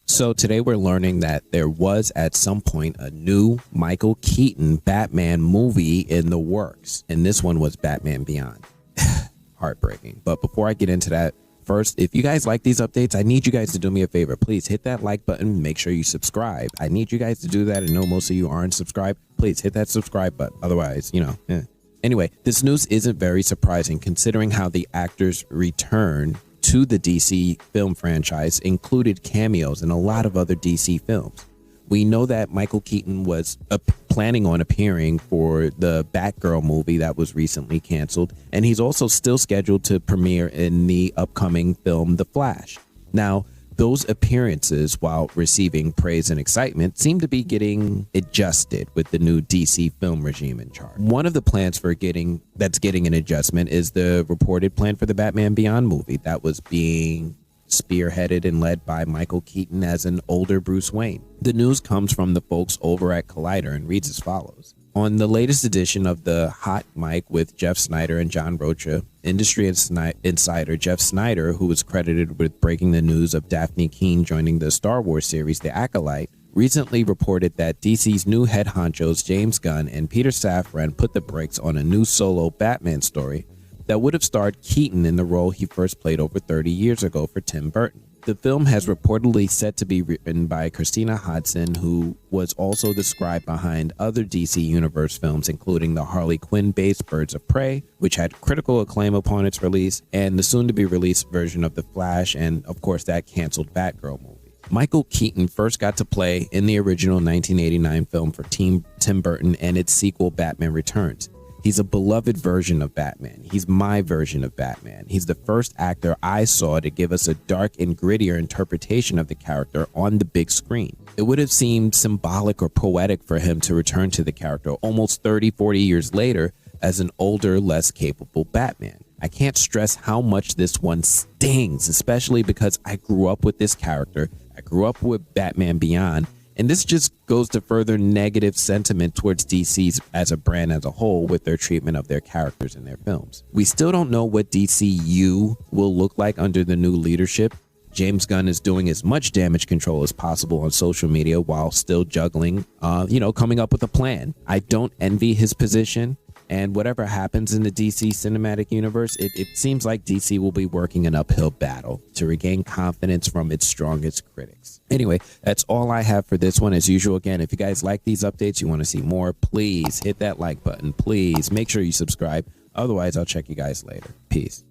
So today we're learning that there was at some point a new Michael Keaton Batman movie in the works, and this one was Batman Beyond. Heartbreaking. But before I get into that, first, if you guys like these updates, I need you guys to do me a favor. Please hit that like button. Make sure you subscribe. I need you guys to do that. I know most of you aren't subscribed. Please hit that subscribe button. Otherwise, Anyway, this news isn't very surprising considering how the actors return to the DC film franchise included cameos in a lot of other DC films. We know that Michael Keaton was planning on appearing for the Batgirl movie that was recently canceled, and he's also still scheduled to premiere in the upcoming film The Flash. Now, those appearances, while receiving praise and excitement, seem to be getting adjusted with the new DC film regime in charge. One of the plans that's getting an adjustment is the reported plan for the Batman Beyond movie that was being spearheaded and led by Michael Keaton as an older Bruce Wayne. The news comes from the folks over at Collider and reads as follows. On the latest edition of the Hot Mic with Jeff Snyder and John Rocha, industry insider Jeff Snyder, who was credited with breaking the news of Daphne Keane joining the Star Wars series The Acolyte, recently reported that DC's new head honchos James Gunn and Peter Safran put the brakes on a new solo Batman story that would have starred Keaton in the role he first played over 30 years ago for Tim Burton. The film has reportedly set to be written by Christina Hodson, who was also the scribe behind other DC Universe films, including the Harley Quinn-based Birds of Prey, which had critical acclaim upon its release, and the soon-to-be-released version of The Flash, and of course that canceled Batgirl movie. Michael Keaton first got to play in the original 1989 film for Tim Burton and its sequel Batman Returns. He's a beloved version of Batman. He's my version of Batman. He's the first actor I saw to give us a dark and grittier interpretation of the character on the big screen. It would have seemed symbolic or poetic for him to return to the character almost 30, 40 years later as an older, less capable Batman. I can't stress how much this one stings, especially because I grew up with this character. I grew up with Batman Beyond. And this just goes to further negative sentiment towards DC as a brand as a whole with their treatment of their characters in their films. We still don't know what DCU will look like under the new leadership. James Gunn is doing as much damage control as possible on social media while still juggling, coming up with a plan. I don't envy his position. And whatever happens in the DC cinematic universe, it seems like DC will be working an uphill battle to regain confidence from its strongest critics. Anyway, that's all I have for this one. As usual, again, if you guys like these updates, you want to see more, please hit that like button. Please make sure you subscribe. Otherwise, I'll check you guys later. Peace.